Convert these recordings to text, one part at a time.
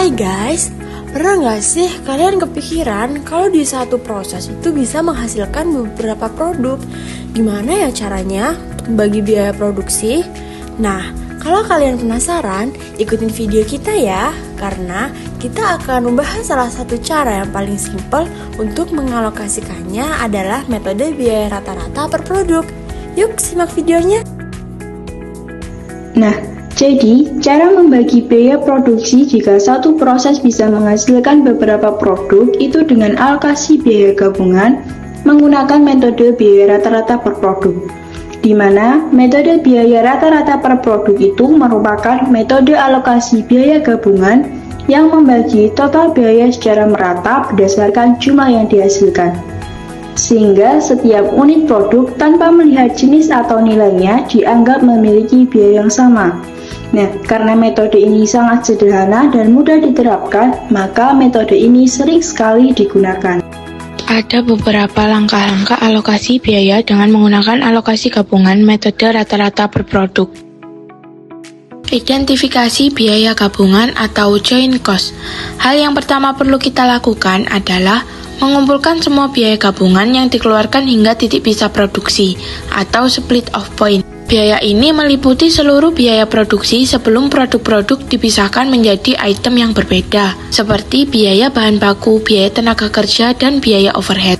Hai guys, pernah nggak sih kalian kepikiran kalau di satu proses itu bisa menghasilkan beberapa produk? Gimana ya caranya untuk bagi biaya produksi? Nah, kalau kalian penasaran, ikutin video kita ya, karena kita akan membahas salah satu cara yang paling simpel untuk mengalokasikannya adalah metode biaya rata-rata per produk. Yuk simak videonya. Nah, jadi cara membagi biaya produksi jika satu proses bisa menghasilkan beberapa produk itu dengan alokasi biaya gabungan menggunakan metode biaya rata-rata per produk, di mana metode biaya rata-rata per produk itu merupakan metode alokasi biaya gabungan yang membagi total biaya secara merata berdasarkan jumlah yang dihasilkan, sehingga setiap unit produk tanpa melihat jenis atau nilainya dianggap memiliki biaya yang sama. Nah, karena metode ini sangat sederhana dan mudah diterapkan, maka metode ini sering sekali digunakan. Ada beberapa langkah-langkah alokasi biaya dengan menggunakan alokasi gabungan metode rata-rata per produk. Identifikasi biaya gabungan atau joint cost. Hal yang pertama perlu kita lakukan adalah mengumpulkan semua biaya gabungan yang dikeluarkan hingga titik pisah produksi atau split off point. Biaya ini meliputi seluruh biaya produksi sebelum produk-produk dipisahkan menjadi item yang berbeda, seperti biaya bahan baku, biaya tenaga kerja, dan biaya overhead.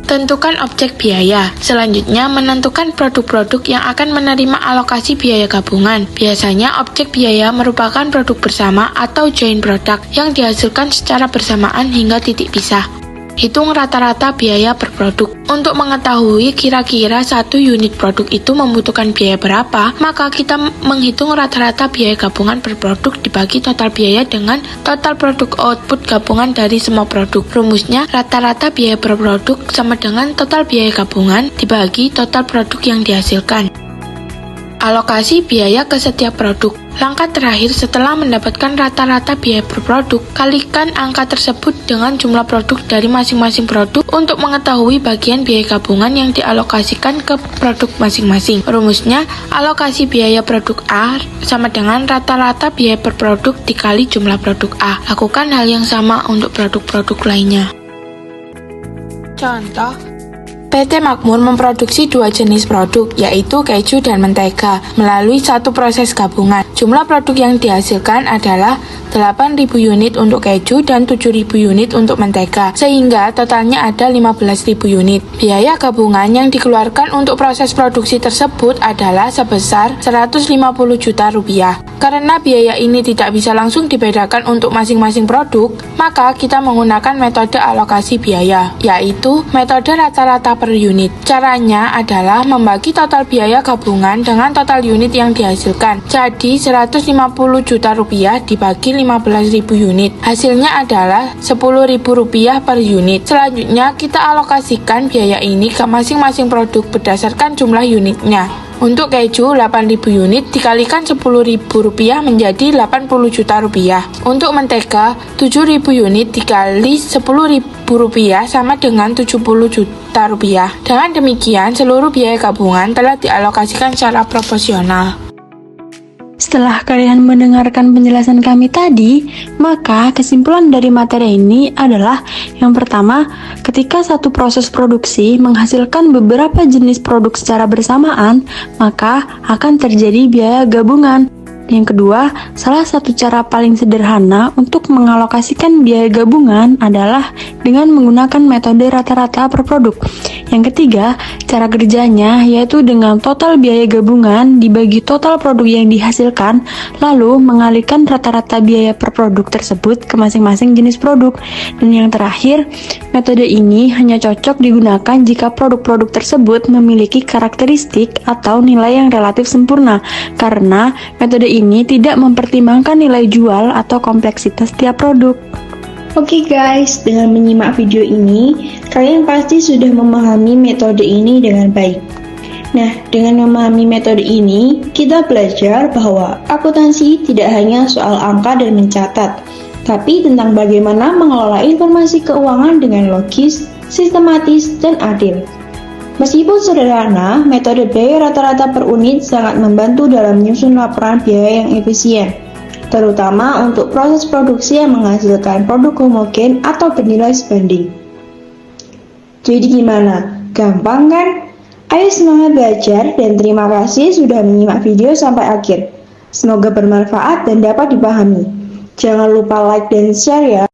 Tentukan objek biaya. Selanjutnya, menentukan produk-produk yang akan menerima alokasi biaya gabungan. Biasanya, objek biaya merupakan produk bersama atau joint product yang dihasilkan secara bersamaan hingga titik pisah. Hitung rata-rata biaya per produk. Untuk mengetahui kira-kira satu unit produk itu membutuhkan biaya berapa, maka kita menghitung rata-rata biaya gabungan per produk dibagi total biaya dengan total produk output gabungan dari semua produk. Rumusnya, rata-rata biaya per produk sama dengan total biaya gabungan dibagi total produk yang dihasilkan. Alokasi biaya ke setiap produk. Langkah terakhir setelah mendapatkan rata-rata biaya per produk, kalikan angka tersebut dengan jumlah produk dari masing-masing produk untuk mengetahui bagian biaya gabungan yang dialokasikan ke produk masing-masing. Rumusnya, alokasi biaya produk A sama dengan rata-rata biaya per produk dikali jumlah produk A. Lakukan hal yang sama untuk produk-produk lainnya. Contoh, PT Makmur memproduksi dua jenis produk, yaitu keju dan mentega, melalui satu proses gabungan. Jumlah produk yang dihasilkan adalah 8.000 unit untuk keju dan 7.000 unit untuk mentega, sehingga totalnya ada 15.000 unit. Biaya gabungan yang dikeluarkan untuk proses produksi tersebut adalah sebesar 150 juta rupiah. Karena biaya ini tidak bisa langsung dibedakan untuk masing-masing produk, maka kita menggunakan metode alokasi biaya, yaitu metode rata-rata per unit. Caranya adalah membagi total biaya gabungan dengan total unit yang dihasilkan. Jadi 150 juta rupiah dibagi 15.000 unit. Hasilnya adalah 10.000 rupiah per unit. Selanjutnya kita alokasikan biaya ini ke masing-masing produk berdasarkan jumlah unitnya. Untuk keju 8.000 unit dikalikan 10.000 rupiah menjadi 80 juta rupiah. Untuk mentega 7.000 unit dikali 10.000 rupiah sama dengan 70 juta rupiah. Dengan demikian seluruh biaya gabungan telah dialokasikan secara proporsional. Setelah kalian mendengarkan penjelasan kami tadi, maka kesimpulan dari materi ini adalah yang pertama, ketika satu proses produksi menghasilkan beberapa jenis produk secara bersamaan, maka akan terjadi biaya gabungan. Yang kedua, salah satu cara paling sederhana untuk mengalokasikan biaya gabungan adalah dengan menggunakan metode rata-rata per produk. Yang ketiga, cara kerjanya yaitu dengan total biaya gabungan dibagi total produk yang dihasilkan, lalu mengalihkan rata-rata biaya per produk tersebut ke masing-masing jenis produk. Dan yang terakhir, metode ini hanya cocok digunakan jika produk-produk tersebut memiliki karakteristik atau nilai yang relatif sempurna, karena metode ini tidak mempertimbangkan nilai jual atau kompleksitas tiap produk. Oke guys, dengan menyimak video ini, kalian pasti sudah memahami metode ini dengan baik. Nah, dengan memahami metode ini, kita belajar bahwa akuntansi tidak hanya soal angka dan mencatat, tapi tentang bagaimana mengelola informasi keuangan dengan logis, sistematis, dan adil. Meskipun sederhana, metode biaya rata-rata per unit sangat membantu dalam menyusun laporan biaya yang efisien. terutama untuk proses produksi yang menghasilkan produk homogen atau bernilai sebanding. Jadi gimana? Gampang kan? Ayo semangat belajar dan terima kasih sudah menyimak video sampai akhir. Semoga bermanfaat dan dapat dipahami. Jangan lupa like dan share ya.